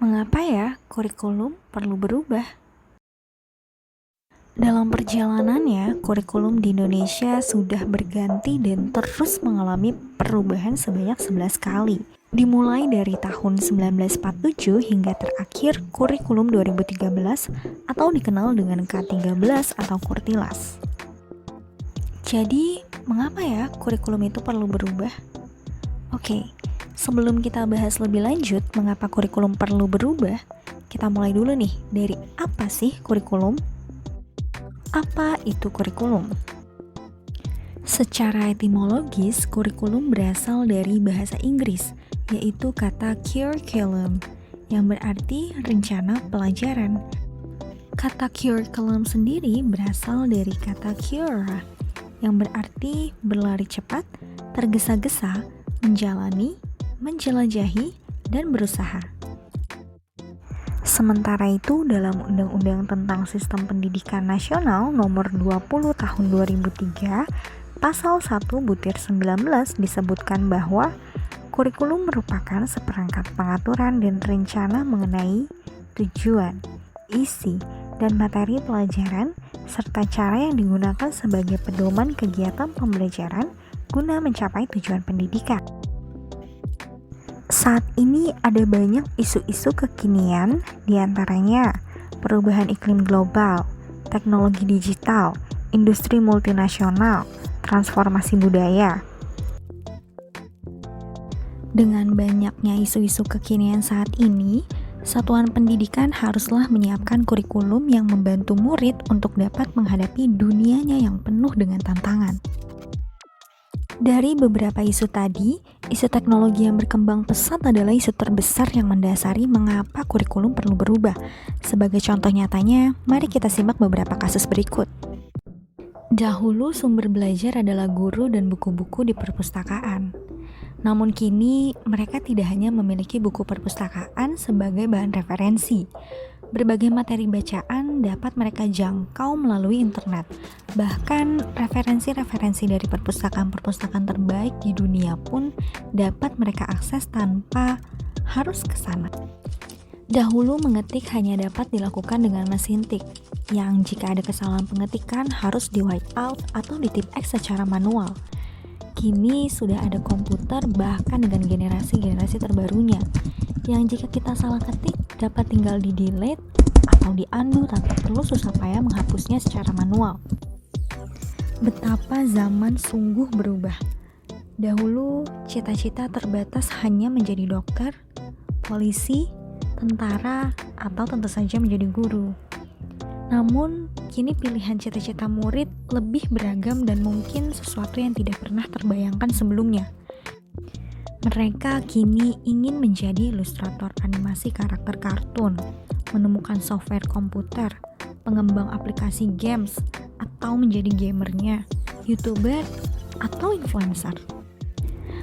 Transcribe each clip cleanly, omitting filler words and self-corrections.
Mengapa ya kurikulum perlu berubah? Dalam perjalanannya, kurikulum di Indonesia sudah berganti dan terus mengalami perubahan sebanyak 11 kali. Dimulai dari tahun 1947 hingga terakhir kurikulum 2013 atau dikenal dengan K13 atau Kurtilas. Jadi, mengapa ya kurikulum itu perlu berubah? Oke, sebelum kita bahas lebih lanjut mengapa kurikulum perlu berubah, kita mulai dulu nih dari apa sih kurikulum? Apa itu kurikulum? Secara etimologis, kurikulum berasal dari bahasa Inggris, yaitu kata curriculum, yang berarti rencana pelajaran. Kata curriculum sendiri berasal dari kata cura, yang berarti berlari cepat, tergesa-gesa, menjalani, menjelajahi, dan berusaha. Sementara itu, dalam Undang-Undang tentang Sistem Pendidikan Nasional Nomor 20 Tahun 2003, Pasal 1 Butir 19 disebutkan bahwa kurikulum merupakan seperangkat pengaturan dan rencana mengenai tujuan, isi, dan materi pelajaran, serta cara yang digunakan sebagai pedoman kegiatan pembelajaran guna mencapai tujuan pendidikan. Saat ini ada banyak isu-isu kekinian, diantaranya perubahan iklim global, teknologi digital, industri multinasional, transformasi budaya. Dengan banyaknya isu-isu kekinian saat ini, satuan pendidikan haruslah menyiapkan kurikulum yang membantu murid untuk dapat menghadapi dunianya yang penuh dengan tantangan. Dari beberapa isu tadi, isu teknologi yang berkembang pesat adalah isu terbesar yang mendasari mengapa kurikulum perlu berubah. Sebagai contoh nyatanya, mari kita simak beberapa kasus berikut. Dahulu sumber belajar adalah guru dan buku-buku di perpustakaan. Namun kini mereka tidak hanya memiliki buku perpustakaan sebagai bahan referensi. Berbagai materi bacaan dapat mereka jangkau melalui internet. Bahkan referensi-referensi dari perpustakaan-perpustakaan terbaik di dunia pun dapat mereka akses tanpa harus ke sana. Dahulu mengetik hanya dapat dilakukan dengan mesin tik, yang jika ada kesalahan pengetikan harus di white out atau di type X secara manual. Kini sudah ada komputer bahkan dengan generasi-generasi terbarunya, yang jika kita salah ketik dapat tinggal di delete atau diundo tanpa perlu susah payah menghapusnya secara manual. Betapa zaman sungguh berubah. Dahulu cita-cita terbatas hanya menjadi dokter, polisi, tentara, atau tentu saja menjadi guru. Namun, kini pilihan cita-cita murid lebih beragam dan mungkin sesuatu yang tidak pernah terbayangkan sebelumnya. Mereka kini ingin menjadi ilustrator animasi karakter kartun, menemukan software komputer, pengembang aplikasi games, atau menjadi gamernya, YouTuber, atau influencer.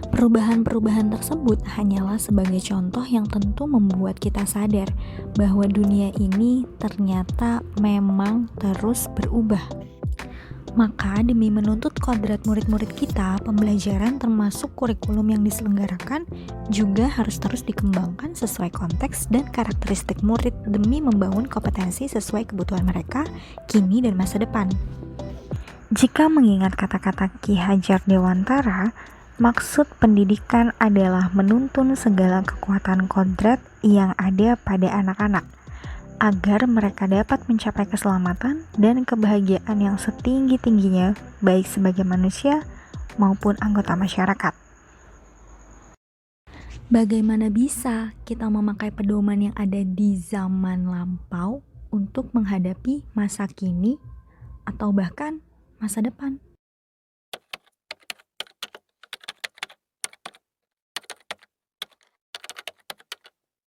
Perubahan-perubahan tersebut hanyalah sebagai contoh yang tentu membuat kita sadar bahwa dunia ini ternyata memang terus berubah. Maka demi menuntut kodrat murid-murid kita, pembelajaran termasuk kurikulum yang diselenggarakan juga harus terus dikembangkan sesuai konteks dan karakteristik murid demi membangun kompetensi sesuai kebutuhan mereka kini dan masa depan. Jika mengingat kata-kata Ki Hajar Dewantara, maksud pendidikan adalah menuntun segala kekuatan kodrat yang ada pada anak-anak, agar mereka dapat mencapai keselamatan dan kebahagiaan yang setinggi-tingginya, baik sebagai manusia maupun anggota masyarakat. Bagaimana bisa kita memakai pedoman yang ada di zaman lampau untuk menghadapi masa kini atau bahkan masa depan?